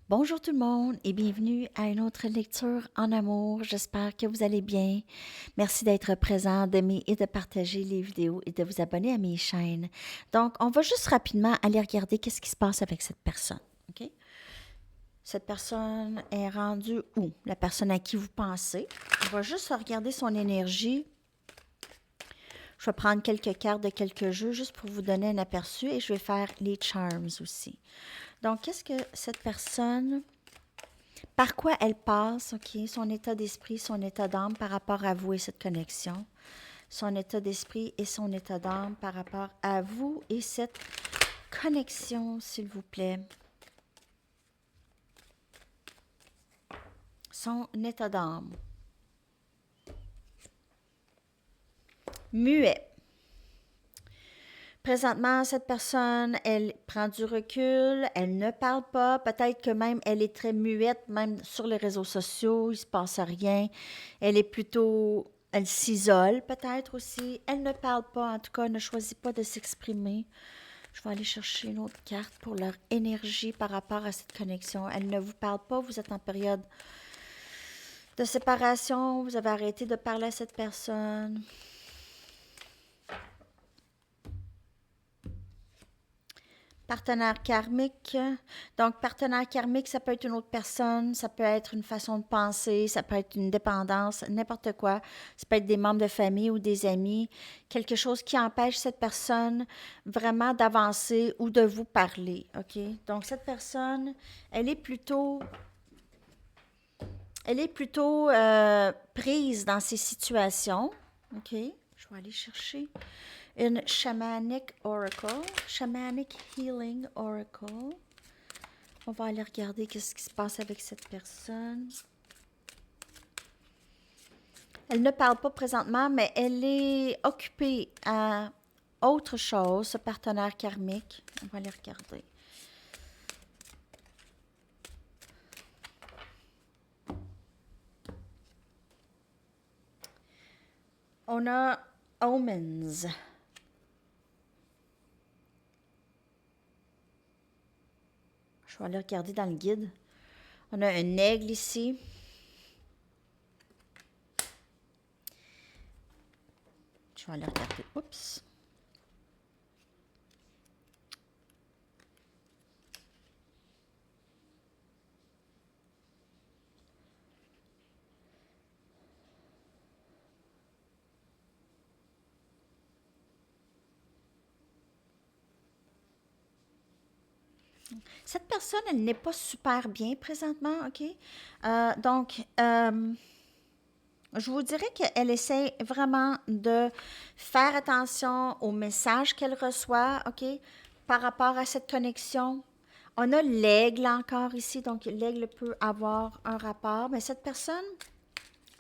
Bonjour tout le monde et bienvenue à une autre lecture en amour. J'espère que vous allez bien. Merci d'être présent, d'aimer et de partager les vidéos et de vous abonner à mes chaînes. Donc, on va juste rapidement aller regarder qu'est-ce qui se passe avec cette personne. OK? Cette personne est rendue où? La personne à qui vous pensez. On va juste regarder son énergie. Je vais prendre quelques cartes de quelques jeux juste pour vous donner un aperçu et je vais faire les charms aussi. Donc, qu'est-ce que cette personne... Par quoi elle passe, OK? Son état d'esprit, son état d'âme par rapport à vous et cette connexion. Son état d'esprit et son état d'âme par rapport à vous et cette connexion, s'il vous plaît. Son état d'âme. Muet. Présentement, cette personne, elle prend du recul, elle ne parle pas, peut-être que même elle est très muette, même sur les réseaux sociaux, il ne se passe rien. Elle est plutôt, elle s'isole peut-être aussi. Elle ne parle pas, en tout cas, elle ne choisit pas de s'exprimer. Je vais aller chercher une autre carte pour leur énergie par rapport à cette connexion. Elle ne vous parle pas, vous êtes en période de séparation, vous avez arrêté de parler à cette personne. Partenaire karmique. Donc, partenaire karmique, ça peut être une autre personne, ça peut être une façon de penser, ça peut être une dépendance, n'importe quoi. Ça peut être des membres de famille ou des amis. Quelque chose qui empêche cette personne vraiment d'avancer ou de vous parler. OK? Donc, cette personne, elle est plutôt... Elle est plutôt prise dans ces situations. OK? Je vais aller chercher une Shamanic Oracle, Shamanic Healing Oracle. On va aller regarder qu'est-ce qui se passe avec cette personne. Elle ne parle pas présentement, mais elle est occupée à autre chose, ce partenaire karmique. On va aller regarder. On a Omens. Je vais aller regarder dans le guide. On a un aigle ici. Je vais aller regarder. Oups. Cette personne, elle n'est pas super bien présentement, OK? Donc, je vous dirais qu'elle essaie vraiment de faire attention aux messages qu'elle reçoit, OK, par rapport à cette connexion. On a l'aigle encore ici, donc l'aigle peut avoir un rapport, mais cette personne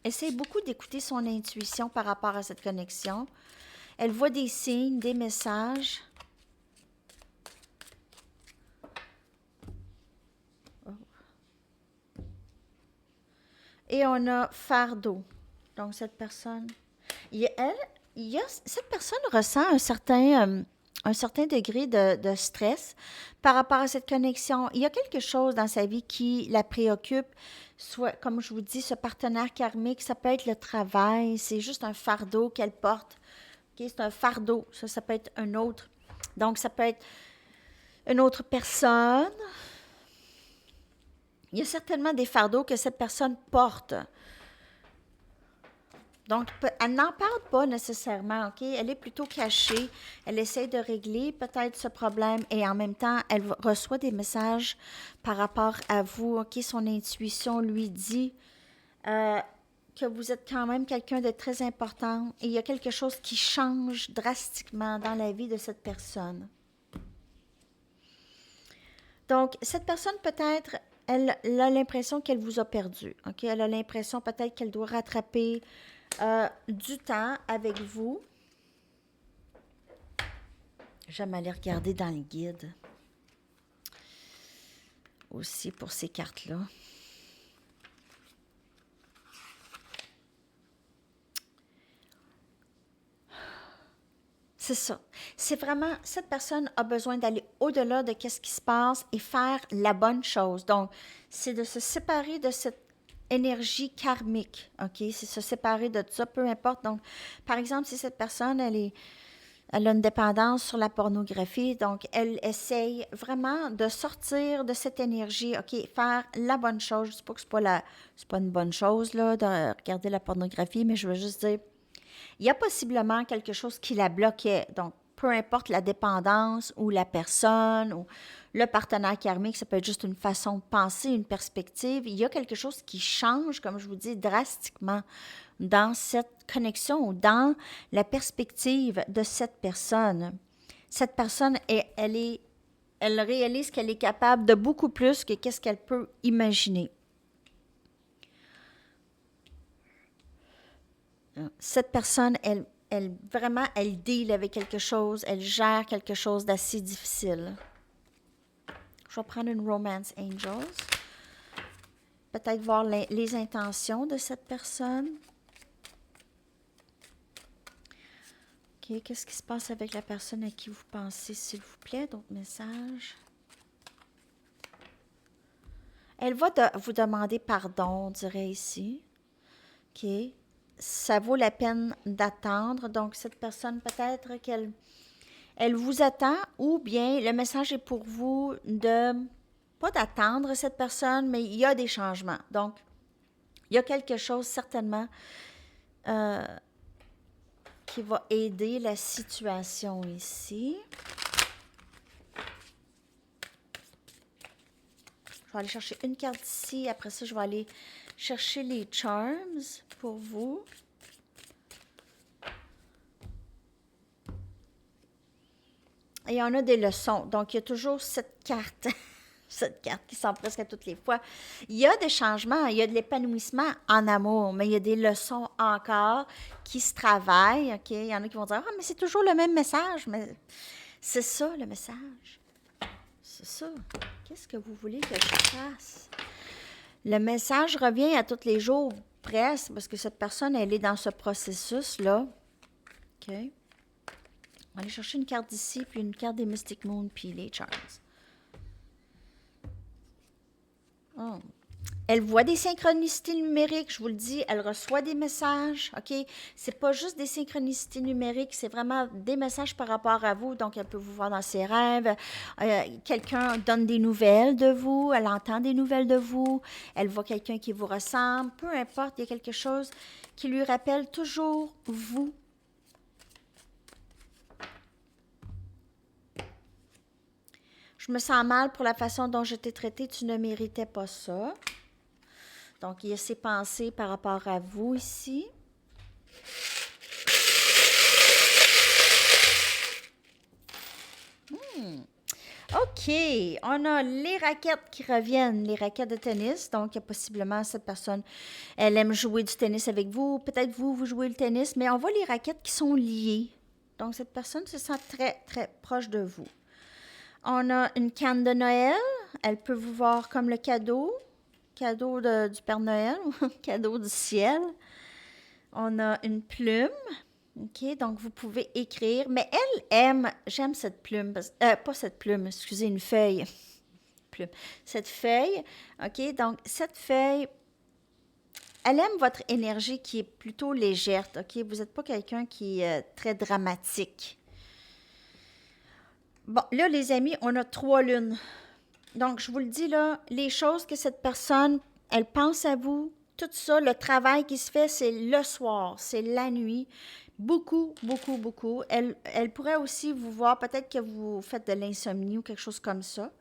essaie beaucoup d'écouter son intuition par rapport à cette connexion. Elle voit des signes, des messages. Et on a fardeau. Donc, cette personne, cette personne ressent un certain degré de stress par rapport à cette connexion. Il y a quelque chose dans sa vie qui la préoccupe, soit, comme je vous dis, ce partenaire karmique, ça peut être le travail, c'est juste un fardeau qu'elle porte. Okay? C'est un fardeau, ça peut être un autre. Donc, ça peut être une autre personne. Il y a certainement des fardeaux que cette personne porte. Donc, elle n'en parle pas nécessairement, OK? Elle est plutôt cachée. Elle essaie de régler peut-être ce problème et en même temps, elle reçoit des messages par rapport à vous, OK? Son intuition lui dit que vous êtes quand même quelqu'un de très important et il y a quelque chose qui change drastiquement dans la vie de cette personne. Donc, cette personne peut-être, elle a l'impression qu'elle vous a perdu, OK? Elle a l'impression peut-être qu'elle doit rattraper du temps avec vous. J'aime aller regarder dans le guide aussi pour ces cartes-là. C'est ça. C'est vraiment, cette personne a besoin d'aller au-delà de qu'est-ce qui se passe et faire la bonne chose. Donc, c'est de se séparer de cette énergie karmique, OK? C'est se séparer de tout ça, peu importe. Donc, par exemple, si cette personne, elle a une dépendance sur la pornographie, donc elle essaye vraiment de sortir de cette énergie, OK? Faire la bonne chose. Je ne dis pas que c'est pas une bonne chose, là, de regarder la pornographie, mais je veux juste dire, il y a possiblement quelque chose qui la bloquait. Donc, peu importe la dépendance ou la personne ou le partenaire karmique, ça peut être juste une façon de penser, une perspective. Il y a quelque chose qui change, comme je vous dis, drastiquement dans cette connexion ou dans la perspective de cette personne. Cette personne, elle réalise qu'elle est capable de beaucoup plus que qu'est-ce qu'elle peut imaginer. Cette personne, vraiment, elle deal avec quelque chose, elle gère quelque chose d'assez difficile. Je vais prendre une Romance Angels. Peut-être voir les intentions de cette personne. OK, qu'est-ce qui se passe avec la personne à qui vous pensez, s'il vous plaît? D'autres messages? Elle va vous demander pardon, on dirait ici. OK. Ça vaut la peine d'attendre. Donc, cette personne, peut-être qu'elle vous attend ou bien le message est pour vous de, pas d'attendre cette personne, mais il y a des changements. Donc, il y a quelque chose certainement qui va aider la situation ici. Je vais aller chercher une carte ici. Après ça, je vais aller chercher les charms pour vous. Et on a des leçons. Donc, il y a toujours cette carte, cette carte qui sort presque à toutes les fois. Il y a des changements, il y a de l'épanouissement en amour, mais il y a des leçons encore qui se travaillent. OK? Il y en a qui vont dire, ah, mais c'est toujours le même message. Mais c'est ça, le message. C'est ça. Qu'est-ce que vous voulez que je fasse? Le message revient à tous les jours, presque, parce que cette personne, elle est dans ce processus-là. OK? On va aller chercher une carte d'ici, puis une carte des Mystic Moon, puis les Charms. Oh. Elle voit des synchronicités numériques, je vous le dis, elle reçoit des messages, OK? C'est pas juste des synchronicités numériques, c'est vraiment des messages par rapport à vous. Donc, elle peut vous voir dans ses rêves. Quelqu'un donne des nouvelles de vous, elle entend des nouvelles de vous, elle voit quelqu'un qui vous ressemble. Peu importe, il y a quelque chose qui lui rappelle toujours vous. Je me sens mal pour la façon dont je t'ai traité, tu ne méritais pas ça. Donc, il y a ces pensées par rapport à vous ici. OK, on a les raquettes qui reviennent, les raquettes de tennis. Donc, il y a possiblement cette personne, elle aime jouer du tennis avec vous. Peut-être vous jouez le tennis, mais on voit les raquettes qui sont liées. Donc, cette personne se sent très, très proche de vous. On a une canne de Noël. Elle peut vous voir comme le cadeau du Père Noël, cadeau du ciel. On a une plume. OK, donc vous pouvez écrire. Mais elle aime, j'aime cette plume, pas cette plume, excusez, une feuille. Plume. Cette feuille, OK, donc cette feuille, elle aime votre énergie qui est plutôt légère, OK? Vous n'êtes pas quelqu'un qui est très dramatique. Bon, là, les amis, on a 3 lunes. Donc, je vous le dis, là, les choses que cette personne, elle pense à vous, tout ça, le travail qui se fait, c'est le soir, c'est la nuit. Beaucoup, beaucoup, beaucoup. Elle pourrait aussi vous voir, peut-être que vous faites de l'insomnie ou quelque chose comme ça.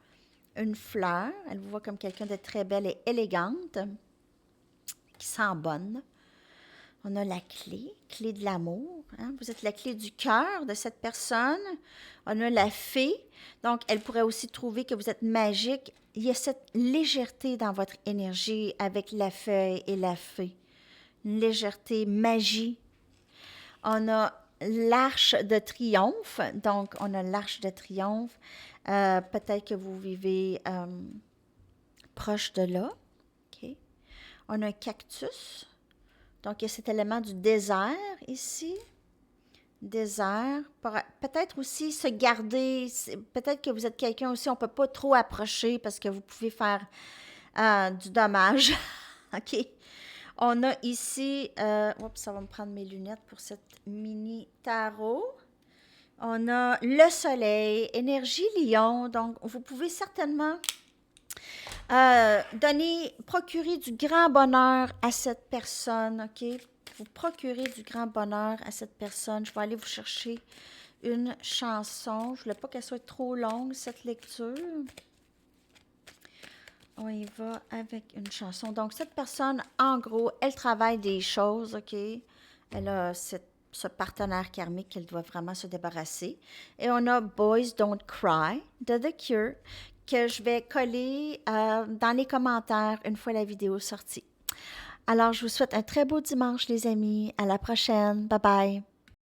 Une fleur, elle vous voit comme quelqu'un de très belle et élégante, qui sent bonne. On a la clé de l'amour. Hein? Vous êtes la clé du cœur de cette personne. On a la fée. Donc, elle pourrait aussi trouver que vous êtes magique. Il y a cette légèreté dans votre énergie avec la feuille et la fée. Une légèreté, magie. On a l'arche de triomphe. Donc, on a l'arche de triomphe. Peut-être que vous vivez proche de là. Okay. On a un cactus. Donc, il y a cet élément du désert ici. désert. Peut-être aussi se garder. Peut-être que vous êtes quelqu'un aussi, on ne peut pas trop approcher parce que vous pouvez faire du dommage. OK. On a ici, oups, ça va me prendre mes lunettes pour cette mini tarot. On a le soleil, énergie lion. Donc, vous pouvez certainement procurer du grand bonheur à cette personne, OK? Vous procurez du grand bonheur à cette personne. Je vais aller vous chercher une chanson. Je ne voulais pas qu'elle soit trop longue, cette lecture. On y va avec une chanson. Donc, cette personne, en gros, elle travaille des choses, OK? Elle a ce partenaire karmique qu'elle doit vraiment se débarrasser. Et on a Boys Don't Cry de The Cure que je vais coller dans les commentaires une fois la vidéo sortie. Alors, je vous souhaite un très beau dimanche, les amis. À la prochaine. Bye bye.